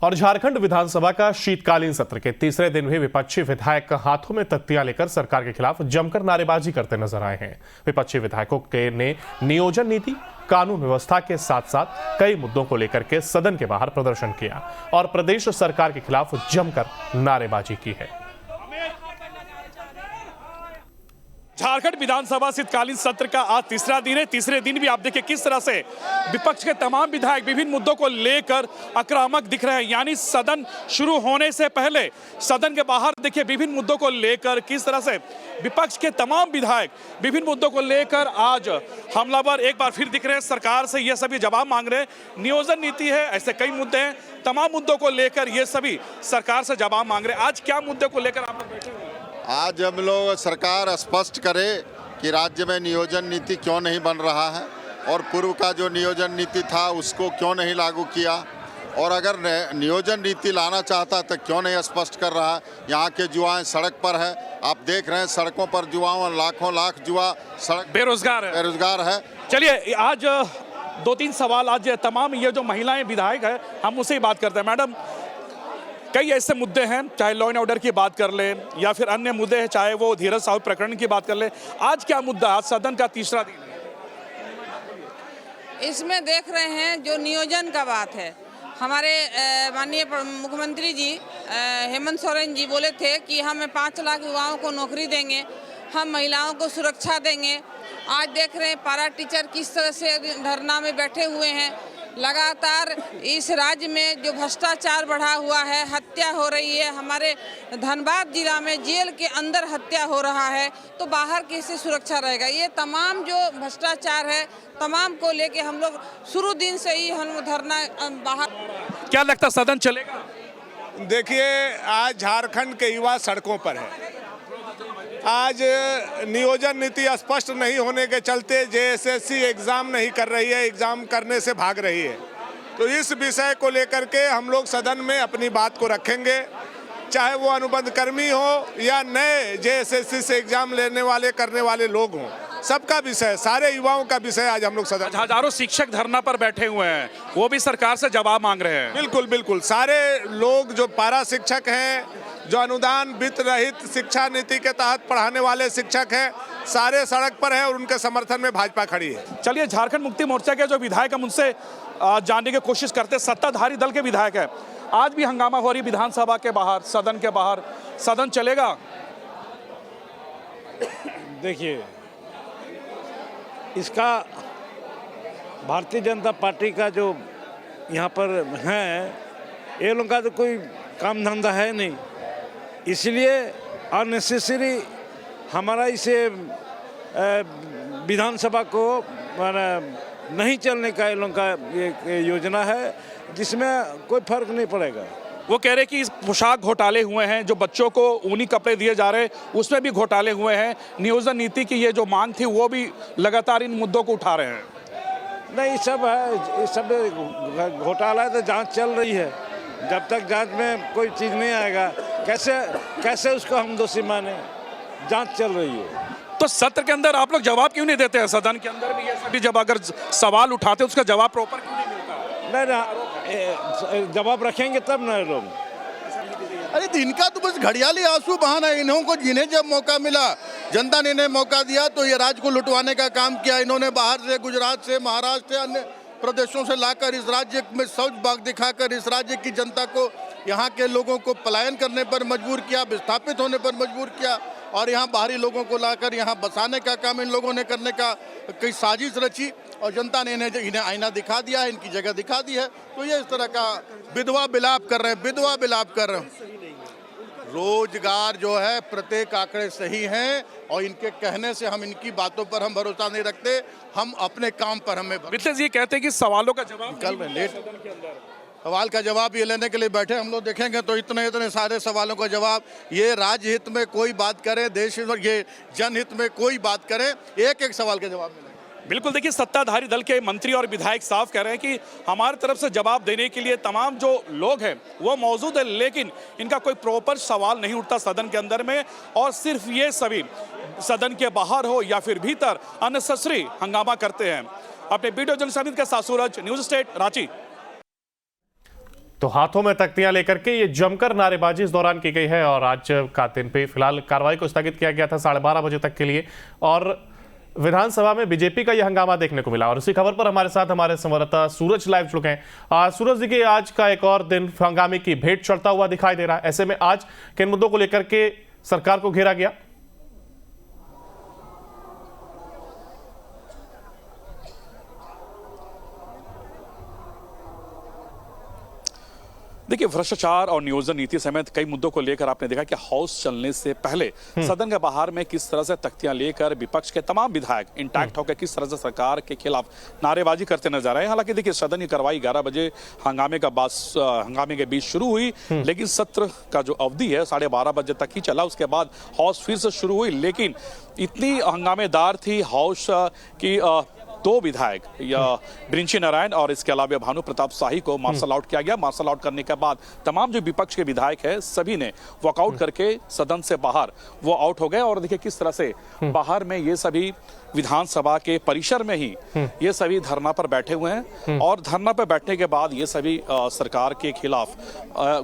और झारखंड विधानसभा का शीतकालीन सत्र के तीसरे दिन भी विपक्षी विधायक हाथों में तख्तियां लेकर सरकार के खिलाफ जमकर नारेबाजी करते नजर आए हैं। विपक्षी विधायकों के ने नियोजन नीति, कानून व्यवस्था के साथ साथ कई मुद्दों को लेकर के सदन के बाहर प्रदर्शन किया और प्रदेश सरकार के खिलाफ जमकर नारेबाजी की है। झारखंड विधानसभा शीतकालीन सत्र का आज तीसरा दिन है। तीसरे दिन भी आप देखिए किस तरह से विपक्ष के तमाम विधायक विभिन्न मुद्दों को लेकर आक्रामक दिख रहे हैं। यानी सदन शुरू होने से पहले सदन के बाहर देखिए विभिन्न मुद्दों को लेकर किस तरह से विपक्ष के तमाम विधायक विभिन्न मुद्दों को लेकर आज हमलावर एक बार फिर दिख रहे हैं। सरकार से ये सभी जवाब मांग रहे हैं। नियोजन नीति है, ऐसे कई मुद्दे हैं, तमाम मुद्दों को लेकर ये सभी सरकार से जवाब मांग रहे हैं। आज क्या मुद्दे को लेकर आप लोग बैठे हुए हैं? आज हम लोग सरकार स्पष्ट करे कि राज्य में नियोजन नीति क्यों नहीं बन रहा है और पूर्व का जो नियोजन नीति था उसको क्यों नहीं लागू किया, और अगर नियोजन नीति लाना चाहता तो क्यों नहीं स्पष्ट कर रहा है। यहाँ के युवाएं सड़क पर है, आप देख रहे हैं सड़कों पर युवाओं लाखों लाख युवा सड़क बेरोजगार है। चलिए आज दो तीन सवाल आज तमाम ये जो महिलाएं विधायक है हम उससे ही बात करते हैं। मैडम, कई ऐसे मुद्दे हैं, चाहे लॉ एंड ऑर्डर की बात कर लें या फिर अन्य मुद्दे हैं, चाहे वो धीरज साहू प्रकरण की बात कर लें। आज क्या मुद्दा, आज सदन का तीसरा दिन है, इसमें देख रहे हैं जो नियोजन का बात है। हमारे माननीय मुख्यमंत्री जी हेमंत सोरेन जी बोले थे कि हम 5 लाख युवाओं को नौकरी देंगे, हम महिलाओं को सुरक्षा देंगे। आज देख रहे हैं पारा टीचर किस तरह से धरना में बैठे हुए हैं। लगातार इस राज्य में जो भ्रष्टाचार बढ़ा हुआ है, हत्या हो रही है, हमारे धनबाद जिला में जेल के अंदर हत्या हो रहा है, तो बाहर कैसे सुरक्षा रहेगा। ये तमाम जो भ्रष्टाचार है तमाम को लेके हम लोग शुरू दिन से ही हम धरना बाहर। क्या लगता सदन चलेगा? देखिए, आज झारखंड के युवा सड़कों पर है। आज नियोजन नीति स्पष्ट नहीं होने के चलते जेएसएससी एग्ज़ाम नहीं कर रही है, एग्ज़ाम करने से भाग रही है। तो इस विषय को लेकर के हम लोग सदन में अपनी बात को रखेंगे, चाहे वो अनुबंध कर्मी हो या नए जेएसएससी से एग्ज़ाम लेने वाले करने वाले लोग हों, सबका विषय, सारे युवाओं का विषय आज हम लोग सदन। हजारों शिक्षक धरना पर बैठे हुए हैं, वो भी सरकार से जवाब मांग रहे हैं। बिल्कुल बिल्कुल, सारे लोग जो पारा शिक्षक हैं, जो अनुदान वित्त रहित शिक्षा नीति के तहत पढ़ाने वाले शिक्षक हैं, सारे सड़क पर हैं और उनके समर्थन में भाजपा खड़ी है। चलिए, झारखंड मुक्ति मोर्चा के जो विधायक हम उनसे जानने की कोशिश करते हैं। सत्ताधारी दल के विधायक है, आज भी हंगामा हो रही विधानसभा के बाहर, सदन के बाहर, सदन चलेगा? देखिए, इसका भारतीय जनता पार्टी का जो यहाँ पर है, ये लोगों का तो कोई काम धंधा है नहीं, इसलिए अननेसेसरी हमारा इसे विधानसभा को नहीं चलने का इन लोगों का ये योजना है, जिसमें कोई फर्क नहीं पड़ेगा। वो कह रहे कि इस पोशाक घोटाले हुए हैं, जो बच्चों को ऊनी कपड़े दिए जा रहे हैं उसमें भी घोटाले हुए हैं, नियोजन नीति की ये जो मांग थी वो भी लगातार इन मुद्दों को उठा रहे हैं। नहीं, सब है, ये सब घोटाला है, तो जांच चल रही है। जब तक जांच में कोई चीज़ नहीं आएगा कैसे उसको हम दोषी माने? जांच चल रही है। तो सत्र के अंदर आप लोग जवाब क्यों नहीं देते हैं? सदन के अंदर भी ये सभी जब अगर सवाल उठाते उसका जवाब प्रॉपर क्यों नहीं मिलता? नहीं, जवाब रखेंगे तब ना लोग। अरे तो इनका तो बस घड़ियाली आंसू बहाना है। इन्हों को जिन्हें जब मौका मिला, जनता ने इन्हें मौका दिया तो ये राज्य को लुटवाने का काम किया। इन्होंने बाहर से, गुजरात से, महाराष्ट्र से, अन्य प्रदेशों से लाकर इस राज्य में सौच बाग दिखाकर इस राज्य की जनता को, यहाँ के लोगों को पलायन करने पर मजबूर किया, विस्थापित होने पर मजबूर किया, और यहाँ बाहरी लोगों को लाकर यहाँ बसाने का काम इन लोगों ने करने का कई साजिश रची, और जनता ने इन्हें आईना दिखा दिया है, इनकी जगह दिखा दी है। तो ये इस तरह का विधवा विलाप कर रहे हैं, विधवा विलाप कर रहे हैं। रोजगार जो है प्रत्येक आंकड़े सही हैं, और इनके कहने से हम इनकी बातों पर हम भरोसा नहीं रखते, हम अपने काम पर हमें। मित्र जी कहते हैं कि सवालों का जवाब कल में लेट, सवाल का जवाब ये लेने के लिए बैठे हम लोग, देखेंगे तो इतने सारे सवालों का जवाब, ये राज्य हित में कोई बात करे, देश ये जनहित में कोई बात करे, एक एक सवाल के जवाब मिलेंगे। बिल्कुल, देखिए, सत्ताधारी दल के मंत्री और विधायक साफ कह रहे हैं कि हमारी तरफ से जवाब देने के लिए तमाम जो लोग हैं वो मौजूद है, लेकिन इनका कोई प्रॉपर सवाल नहीं उठता सदन के अंदर में, और सिर्फ ये सभी सदन के बाहर हो या फिर भीतर अननेसेसरी हंगामा करते हैं। अपने वीडियो जर्नलिस्ट के साथ सूरज, न्यूज़ स्टेट, रांची। तो हाथों में तख्तियां लेकर के ये जमकर नारेबाजी इस दौरान की गई है और आज का दिन पे फिलहाल कार्रवाई को स्थगित किया गया था 12:30 बजे तक के लिए और विधानसभा में बीजेपी का यह हंगामा देखने को मिला। और इसी खबर पर हमारे साथ हमारे संवाददाता सूरज लाइव चुके हैं। सूरज जी के आज का एक और दिन हंगामे की भेंट चढ़ता हुआ दिखाई दे रहा है। ऐसे में आज किन मुद्दों को लेकर के सरकार को घेरा गया? देखिए, भ्रष्टाचार और नियोजन नीति समेत कई मुद्दों को लेकर आपने देखा कि हाउस चलने से पहले सदन के बाहर में किस तरह से तख्तियां लेकर विपक्ष के तमाम विधायक इंटैक्ट होकर किस तरह से सरकार के खिलाफ नारेबाजी करते नजर आए। हालांकि देखिए, सदन की कार्रवाई 11 बजे हंगामे के बीच शुरू हुई, लेकिन सत्र का जो अवधि है 12:30 बजे तक ही चला। उसके बाद हाउस फिर से शुरू हुई, लेकिन इतनी हंगामेदार थी हाउस की 2 विधायक ब्रिंची नारायण और इसके अलावा भानु प्रताप शाही को मार्शल आउट किया गया। मार्शल आउट करने के बाद तमाम जो विपक्ष के विधायक हैं सभी ने वॉकआउट करके सदन से बाहर वो आउट हो गए। और देखिए किस तरह से बाहर में ये सभी विधानसभा के परिसर में ही ये सभी धरना पर बैठे हुए हैं और धरना पर बैठने के बाद ये सभी सरकार के खिलाफ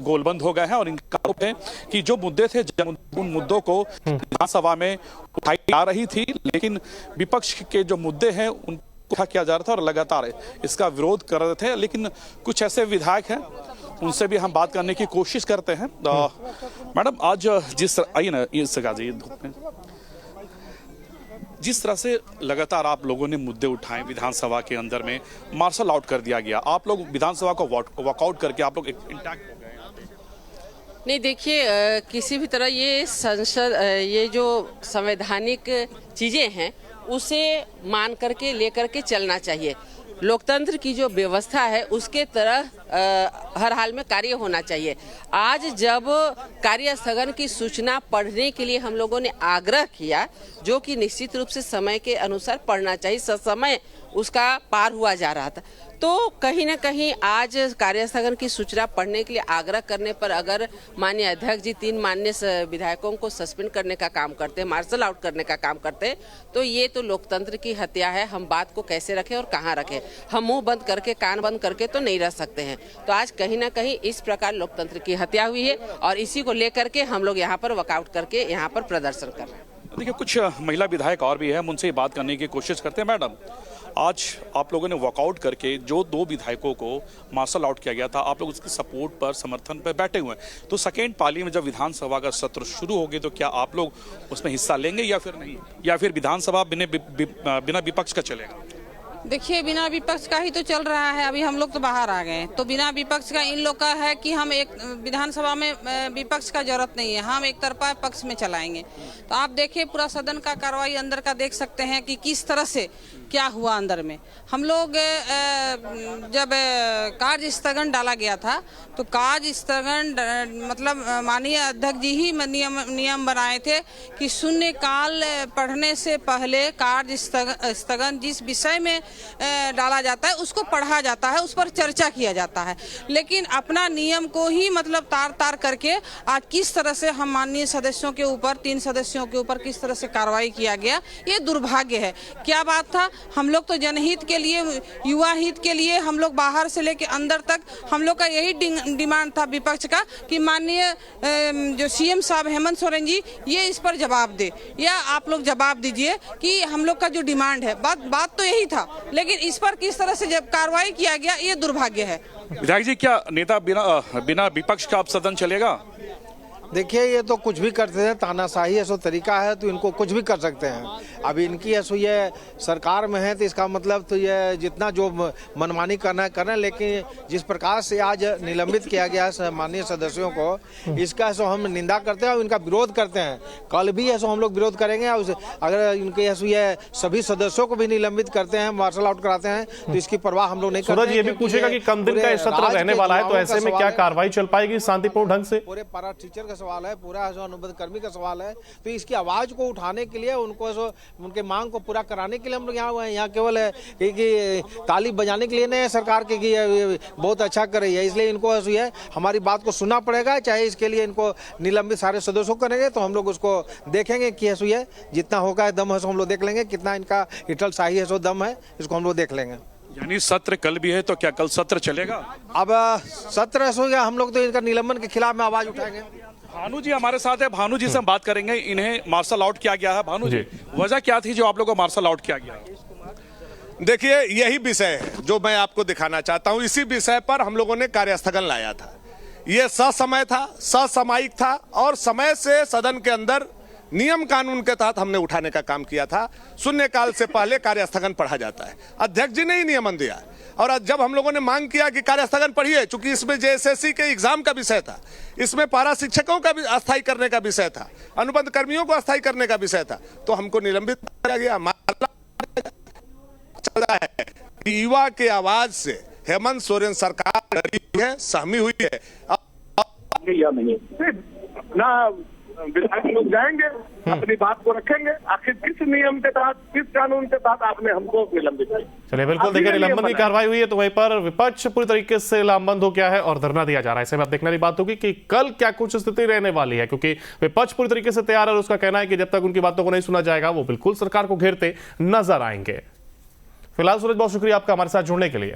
गोलबंद हो गए हैं। और इनका आरोप है कि जो मुद्दे थे उन मुद्दों को विधानसभा में उठाई जा रही थी, लेकिन विपक्ष के जो मुद्दे हैं उन किया जा रहा था और लगातार इसका विरोध कर रहे थे। लेकिन कुछ ऐसे विधायक हैं, उनसे भी हम बात करने की कोशिश करते हैं। मैडम, आज आइए ना इस जगह जी, जिस तरह से लगातार आप लोगों ने मुद्दे उठाए विधानसभा के अंदर में मार्शल आउट कर दिया गया, आप लोग विधानसभा को वॉकआउट करके आप लोग इंटैक्ट हो गए। नहीं, देखिए, किसी भी तरह ये संसद ये जो संवैधानिक चीज़ें हैं उसे मान करके लेकर के चलना चाहिए। लोकतंत्र की जो व्यवस्था है उसके तरह हर हाल में कार्य होना चाहिए। आज जब कार्य स्थगन की सूचना पढ़ने के लिए हम लोगों ने आग्रह किया, जो कि निश्चित रूप से समय के अनुसार पढ़ना चाहिए, समय उसका पार हुआ जा रहा था, तो कहीं ना कहीं आज कार्यस्थगन की सूचना पढ़ने के लिए आग्रह करने पर अगर माननीय अध्यक्ष जी 3 माननीय विधायकों को सस्पेंड करने का काम करते, मार्शल आउट करने का काम करते, तो ये तो लोकतंत्र की हत्या है। हम बात को कैसे रखें और कहाँ रखें? हम मुंह बंद करके कान बंद करके तो नहीं रह सकते हैं। तो आज कहीं ना कहीं इस प्रकार लोकतंत्र की हत्या हुई है और इसी को लेकर के हम लोग यहाँ पर वॉकआउट करके यहाँ पर प्रदर्शन कर रहे हैं। देखिए, कुछ महिला विधायक और भी है, हम उनसे बात करने की कोशिश करते हैं। मैडम, आज आप लोगों ने वॉकआउट करके जो 2 विधायकों को मार्शल आउट किया गया था, आप लोग उसके सपोर्ट पर, समर्थन पर बैठे हुए हैं, तो सेकेंड पाली में जब विधानसभा का सत्र शुरू होगी तो क्या आप लोग उसमें हिस्सा लेंगे या फिर नहीं, या फिर विधानसभा बिना विपक्ष का चलेगा? देखिए, बिना विपक्ष का ही तो चल रहा है। अभी हम लोग तो बाहर आ गए, तो बिना विपक्ष का इन लोग का है कि हम एक विधानसभा में विपक्ष का जरूरत नहीं है, हम एक तरफा पक्ष में चलाएंगे। तो आप देखिए, पूरा सदन का कार्रवाई अंदर का देख सकते हैं कि किस तरह से क्या हुआ अंदर में। हम लोग जब कार्य स्थगन डाला गया था तो कार्य स्थगन मतलब माननीय अध्यक्ष जी ही नियम बनाए थे कि शून्यकाल पढ़ने से पहले कार्य स्थगन जिस विषय में डाला जाता है उसको पढ़ा जाता है, उस पर चर्चा किया जाता है। लेकिन अपना नियम को ही मतलब तार करके आज किस तरह से हम माननीय सदस्यों के ऊपर, 3 सदस्यों के ऊपर किस तरह से कार्रवाई किया गया, ये दुर्भाग्य है। क्या बात था, हम लोग तो जनहित के लिए, युवा हित के लिए हम लोग बाहर से लेके अंदर तक हम लोग का यही डिमांड था विपक्ष का कि माननीय जो सीएम साहब हेमंत सोरेन जी ये इस पर जवाब दे, या आप लोग जवाब दीजिए कि हम लोग का जो डिमांड है, बात तो यही था। लेकिन इस पर किस तरह से जब कार्रवाई किया गया, ये दुर्भाग्य है। विधायक जी, क्या नेता बिना विपक्ष का अब सदन चलेगा? देखिए, ये तो कुछ भी करते हैं, तानाशाही ऐसा तरीका है तो इनको कुछ भी कर सकते हैं। अभी इनकी ऐसो ये सरकार में है तो इसका मतलब तो ये जितना जो मनमानी करना है करना है, लेकिन जिस प्रकार से आज निलंबित किया गया है माननीय सदस्यों को, इसका ऐसो हम निंदा करते हैं और इनका विरोध करते हैं। कल भी ऐसो हम लोग विरोध करेंगे। अगर इनके ऐसो ये सभी सदस्यों को भी निलंबित करते हैं, मार्शल आउट कराते हैं, तो इसकी परवाह हम लोग नहीं करते। ये भी पूछेगा कि कम दिन का सत्र रहने वाला है, तो ऐसे में क्या कार्रवाई चल पाएगी शांतिपूर्ण ढंग से? पूरे पैरा टीचर सवाल है, पूरा अनुबंध कर्मी का सवाल है, तो इसकी आवाज को उठाने के लिए, उनको उनके मांग को पूरा कराने के लिए हम लोग यहाँ हुए हैं। यहाँ केवल है कि ताली बजाने के लिए नहीं है सरकार के कि बहुत अच्छा कर रही है, इसलिए इनको है हमारी बात को सुनना पड़ेगा। चाहे इसके लिए इनको निलंबित सारे सदस्यों करेंगे तो हम लोग उसको देखेंगे कि है जितना होगा दम है सो हम लोग देख लेंगे, कितना इनका हिटल शाही है सो दम है, इसको हम लोग देख लेंगे। यानी सत्र कल भी है, तो क्या कल सत्र चलेगा? अब सत्र ऐसा हो गया, हम लोग तो इनका निलंबन के खिलाफ में आवाज उठाएंगे। भानु जी हमारे साथ है, भानु जी से हम बात करेंगे। इन्हें मार्शल आउट किया गया है। भानु जी, वजह क्या थी जो आप लोगों को मार्शल आउट किया गया? देखिए, यही विषय है जो मैं आपको दिखाना चाहता हूं। इसी विषय पर हम लोगों ने कार्यस्थगन लाया था। ये ससमय था, ससामयिक था और समय से सदन के अंदर नियम कानून के तहत हमने उठाने का काम किया था। शून्यकाल से पहले कार्यस्थगन पढ़ा जाता है। अध्यक्ष जी ने ही नियमन दिया और जब हम लोगों ने मांग किया कि कार्यस्थगन पढ़िए, चूंकि इसमें जेएसएससी के एग्जाम का विषय था, इसमें पारा शिक्षकों का भी अस्थायी करने का विषय था, अनुबंध कर्मियों को अस्थायी करने का विषय था, तो हमको निलंबित किया गया। चल रहा है कि युवा के आवाज से हेमंत सोरेन सरकार डरी है, सहमी हुई है। या नहीं ना विधायक लोग जाएंगे, अपनी बात को रखेंगे। आखिर किस नियम के तहत, किस कानून के तहत आपने हमको निलंबित किया? चलिए, बिल्कुल देखिए, निलंबन की कार्रवाई हुई है तो वहीं पर विपक्ष पूरी तरीके से लामबंद हो गया है और धरना दिया जा रहा है। ऐसे में अब देखने वाली बात होगी कि कल क्या कुछ स्थिति रहने वाली है, क्योंकि विपक्ष पूरी तरीके से तैयार है और उसका कहना है कि जब तक उनकी बातों को नहीं सुना जाएगा वो बिल्कुल सरकार को घेरते नजर आएंगे। फिलहाल सूरज, बहुत शुक्रिया आपका हमारे साथ जुड़ने के लिए।